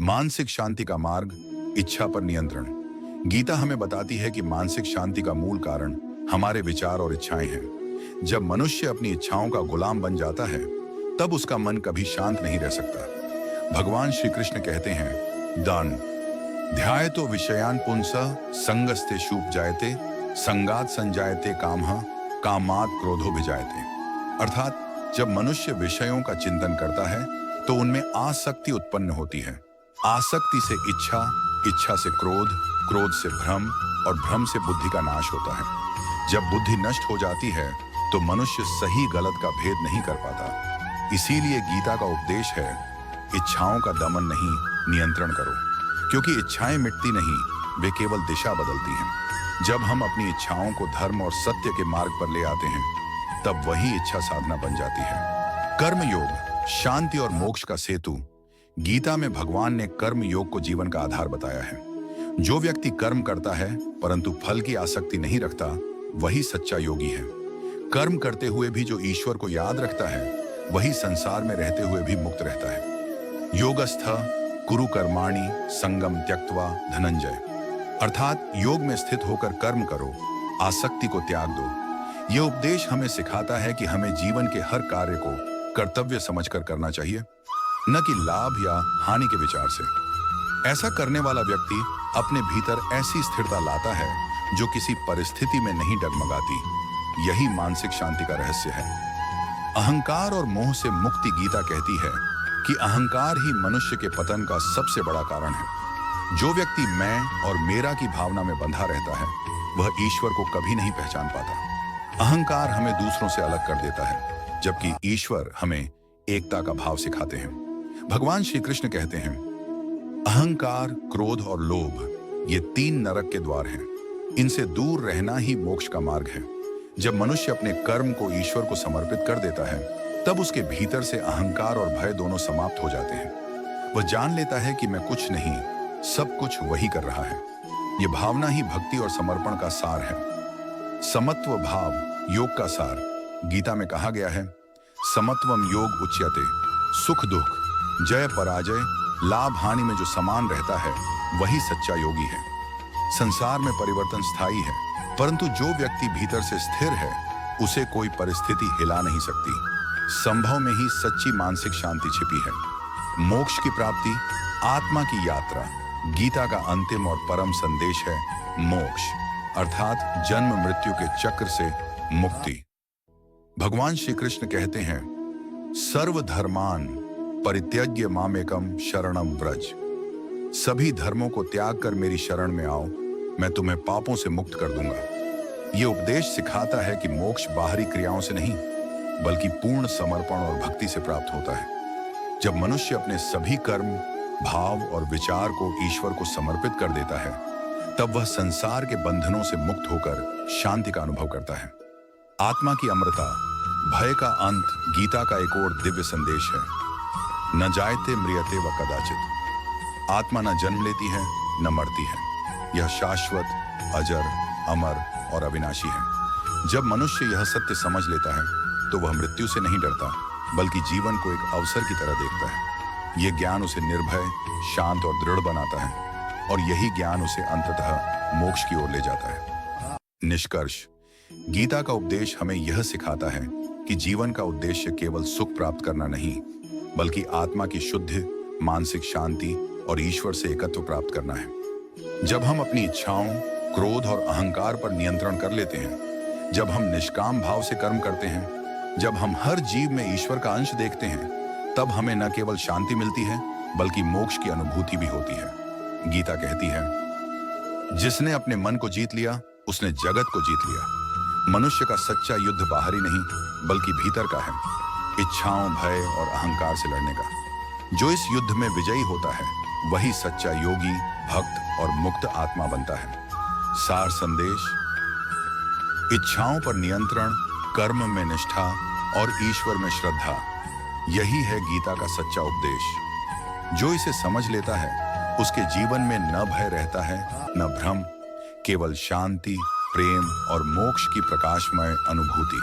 मानसिक शांति का मार्ग, इच्छा पर नियंत्रण। गीता हमें बताती है कि मानसिक शांति का मूल कारण हमारे विचार और इच्छाएं हैं। जब मनुष्य अपनी इच्छाओं का गुलाम बन जाता है, तब उसका मन कभी शांत नहीं रह सकता। भगवान श्री कृष्ण कहते हैं, दान ध्यायतो विषयान पुंसः संगस्ते शूप जायते संगात संजायते कामः कामात् क्रोधो विजायते। अर्थात जब मनुष्य विषयों का चिंतन करता है तो उनमें आसक्ति उत्पन्न होती है। आसक्ति से इच्छा, इच्छा से क्रोध, क्रोध से भ्रम और भ्रम से बुद्धि का नाश होता है। जब बुद्धि नष्ट हो जाती है तो मनुष्य सही गलत का भेद नहीं कर पाता। इसीलिए गीता का उपदेश है, इच्छाओं का दमन नहीं, नियंत्रण करो। क्योंकि इच्छाएं मिटती नहीं, वे केवल दिशा बदलती हैं। जब हम अपनी इच्छाओं को धर्म और सत्य के मार्ग पर ले आते हैं, तब वही इच्छा साधना बन जाती है। कर्म योग, शांति और मोक्ष का सेतु। गीता में भगवान ने कर्म योग को जीवन का आधार बताया है। जो व्यक्ति कर्म करता है परंतु फल की आसक्ति नहीं रखता, वही सच्चा योगी है। कर्म करते हुए भी जो ईश्वर को याद रखता है, वही संसार में रहते हुए भी मुक्त रहता है। योगस्थ कुरु कर्माणि संगम त्यक्त्वा धनंजय। अर्थात योग में स्थित होकर कर्म करो, आसक्ति को त्याग दो। यह उपदेश हमें सिखाता है कि हमें जीवन के हर कार्य को कर्तव्य समझकर करना चाहिए, न कि लाभ या हानि के विचार से। ऐसा करने वाला व्यक्ति अपने भीतर ऐसी स्थिरता लाता है जो किसी परिस्थिति में नहीं डगमगाती। यही मानसिक शांति का रहस्य है। अहंकार और मोह से मुक्ति। गीता कहती है कि अहंकार ही मनुष्य के पतन का सबसे बड़ा कारण है। जो व्यक्ति मैं और मेरा की भावना में बंधा रहता है, वह ईश्वर को कभी नहीं पहचान पाता। अहंकार हमें दूसरों से अलग कर देता है, जबकि ईश्वर हमें एकता का भाव सिखाते हैं। भगवान श्री कृष्ण कहते हैं, अहंकार, क्रोध और लोभ ये 3 नरक के द्वार हैं। इनसे दूर रहना ही मोक्ष का मार्ग है। जब मनुष्य अपने कर्म को ईश्वर को समर्पित कर देता है, तब उसके भीतर से अहंकार और भय दोनों समाप्त हो जाते हैं। वह जान लेता है कि मैं कुछ नहीं, सब कुछ वही कर रहा है। यह भावना ही भक्ति और समर्पण का सार है। समत्व भाव योग का सार। गीता में कहा गया है, समत्वम योग उच्यते। सुख दुख, जय पराजय, लाभ हानि में जो समान रहता है, वही सच्चा योगी है। संसार में परिवर्तन स्थायी है, परंतु जो व्यक्ति भीतर से स्थिर है, उसे कोई परिस्थिति हिला नहीं सकती। संभव में ही सच्ची मानसिक शांति छिपी है। मोक्ष की प्राप्ति, आत्मा की यात्रा। गीता का अंतिम और परम संदेश है मोक्ष, अर्थात जन्म मृत्यु के चक्र से मुक्ति। भगवान श्री कृष्ण कहते हैं, सर्वधर्मान परित्यज्य मामेकम शरणम व्रज। सभी धर्मों को त्याग कर मेरी शरण में आओ, मैं तुम्हें पापों से मुक्त कर दूंगा। यह उपदेश सिखाता है कि मोक्ष बाहरी क्रियाओं से नहीं, बल्कि पूर्ण समर्पण और भक्ति से प्राप्त होता है। जब मनुष्य अपने सभी कर्म, भाव और विचार को ईश्वर को समर्पित कर देता है, तब वह संसार के बंधनों से मुक्त होकर शांति का अनुभव करता है। आत्मा की अमरता, भय का अंत गीता का एक और दिव्य संदेश है। न जायते म्रियते व कदाचित। आत्मा न जन्म लेती है, न मरती है। यह शाश्वत, अजर, अमर और अविनाशी है। जब मनुष्य यह सत्य समझ लेता है, तो वह मृत्यु से नहीं डरता, बल्कि जीवन को एक अवसर की तरह देखता है। यह ज्ञान उसे निर्भय, शांत और दृढ़ बनाता है, और यही ज्ञान उसे अंततः मोक्ष की ओर ले जाता है। निष्कर्ष, गीता का उपदेश हमें यह सिखाता है कि जीवन का उद्देश्य केवल सुख प्राप्त करना नहीं, बल्कि आत्मा की शुद्धि, मानसिक शांति और ईश्वर से एकत्व प्राप्त करना है। जब हम अपनी इच्छाओं, क्रोध और अहंकार पर नियंत्रण कर लेते हैं, जब हम निष्काम भाव से कर्म करते हैं, जब हम हर जीव में ईश्वर का अंश देखते हैं, तब हमें न केवल शांति मिलती है, बल्कि मोक्ष की अनुभूति भी होती है। गीता कहती है, जिसने अपने मन को जीत लिया, उसने जगत को जीत लिया। मनुष्य का सच्चा युद्ध बाहरी नहीं, बल्कि भीतर का है, इच्छाओं, भय और अहंकार से लड़ने का। जो इस युद्ध में विजयी होता है, वही सच्चा योगी, भक्त और मुक्त आत्मा बनता है। सार संदेश, इच्छाओं पर नियंत्रण, कर्म में निष्ठा और ईश्वर में श्रद्धा, यही है गीता का सच्चा उपदेश। जो इसे समझ लेता है, उसके जीवन में न भय रहता है, न भ्रम, केवल शांति, प्रेम और मोक्ष की प्रकाशमय अनुभूति।